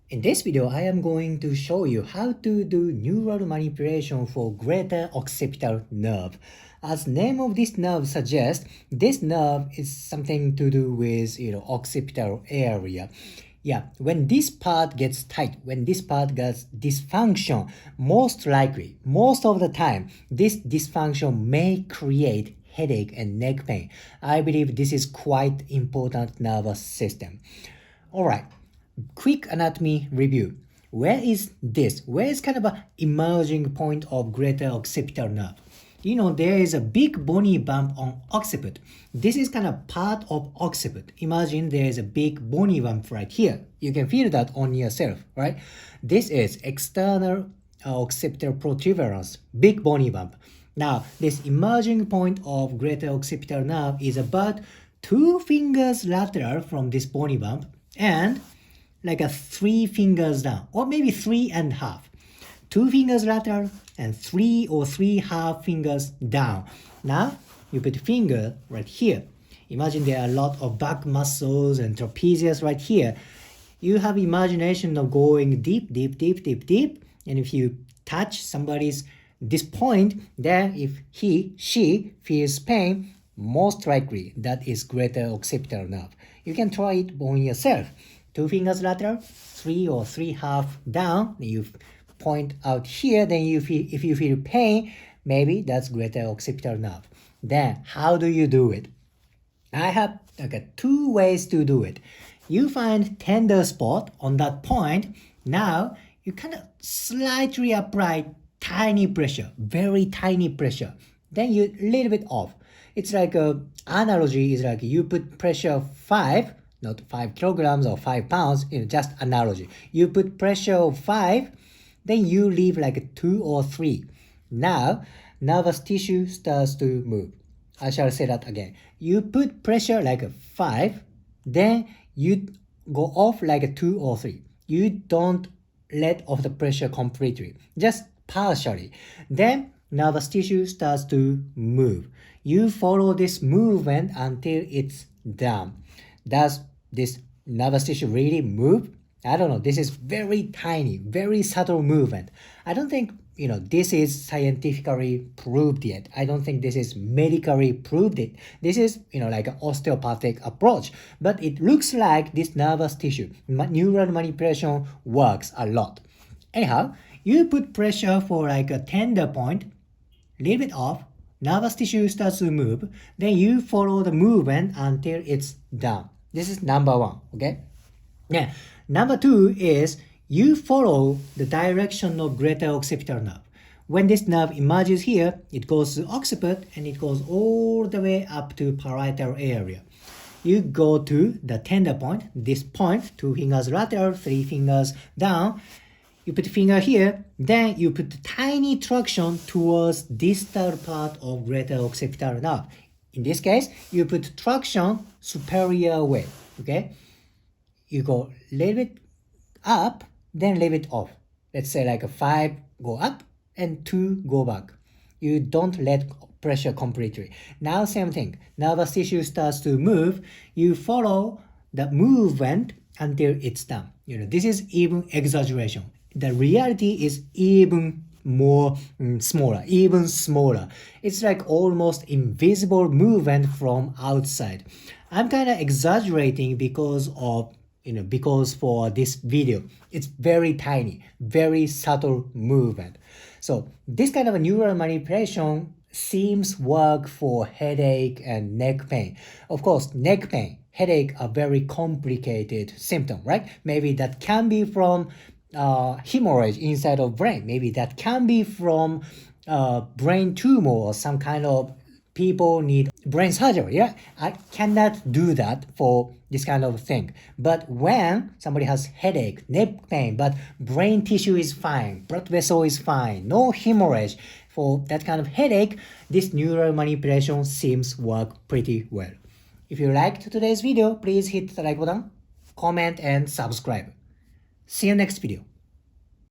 In this video, I am going to show you how to do neural manipulation for greater occipital nerve. As name of this nerve suggests, this nerve is something to do with occipital area. Yeah, when this part gets tight, when this part gets dysfunction, most likely, most of the time, this dysfunction may create headache and neck pain. I believe this is quite important nervous system. Alright, quick anatomy review. Where is this? Where is kind of a emerging point of greater occipital nerve? There is a big bony bump on occiput. This is kind of part of occiput. Imagine there is a big bony bump right here. You can feel that on yourself, right? This is external occipital protuberance, big bony bump. Now, this emerging point of greater occipital nerve is about 2 fingers lateral from this bony bump and like a 3 fingers down, or maybe 3.5. 2 fingers lateral and 3 or 3.5 fingers down. Now you put finger right here. Imagine there are a lot of back muscles and trapezius right here. You have imagination of going deep, deep, deep, deep, deep. And if you touch somebody's this point, then if she feels pain, most likely that is greater occipital nerve. You can try it on yourself. 2 fingers lateral, 3 or 3.5 down. You point out here, then if you feel pain, maybe that's greater occipital nerve. Then how do you do it? I have 2 ways to do it. You find tender spot on that point. Now you kind of slightly apply tiny pressure, very tiny pressure. Then you little bit off. It's like analogy is like you put pressure 5, not 5 kilograms or 5 pounds, just analogy. You put pressure of 5, then you leave like 2 or 3. Now, nervous tissue starts to move. I shall say that again. You put pressure like 5, then you go off like 2 or 3. You don't let off the pressure completely, just partially. Then nervous tissue starts to move. You follow this movement until it's down. Does this nervous tissue really move? I don't know. This is very tiny, very subtle movement. I don't think, this is scientifically proved yet. I don't think this is medically proved it. This is, like an osteopathic approach. But it looks like this nervous tissue, neural manipulation works a lot. Anyhow, you put pressure for like a tender point, leave it off, nervous tissue starts to move, then you follow the movement until it's down. This is number 1, okay? Yeah. Number 2 is you follow the direction of greater occipital nerve. When this nerve emerges here, it goes to occiput and it goes all the way up to parietal area. You go to the tender point, this point, 2 fingers lateral, 3 fingers down. You put finger here, then you put tiny traction towards distal part of greater occipital nerve. In this case, you put traction superior way, okay? You go a little bit up, then leave it off. Let's say like a 5 go up and 2 go back. You don't let pressure completely. Now same thing. Nervous tissue starts to move. You follow the movement until it's done. This is even exaggeration. The reality is even more smaller, even smaller. It's like almost invisible movement from outside. I'm kind of exaggerating because for this video, it's very tiny, very subtle movement. So this kind of a neural manipulation seems work for headache and neck pain. Of course, neck pain, headache are very complicated symptom, right? Maybe that can be from hemorrhage inside of brain. Maybe that can be from brain tumor or some kind of people need brain surgery. Yeah, I cannot do that for this kind of thing. But when somebody has headache, neck pain, but brain tissue is fine, blood vessel is fine, no hemorrhage, for that kind of headache, this neural manipulation seems work pretty well. If you liked today's video, please hit the like button, comment and subscribe. See you next video.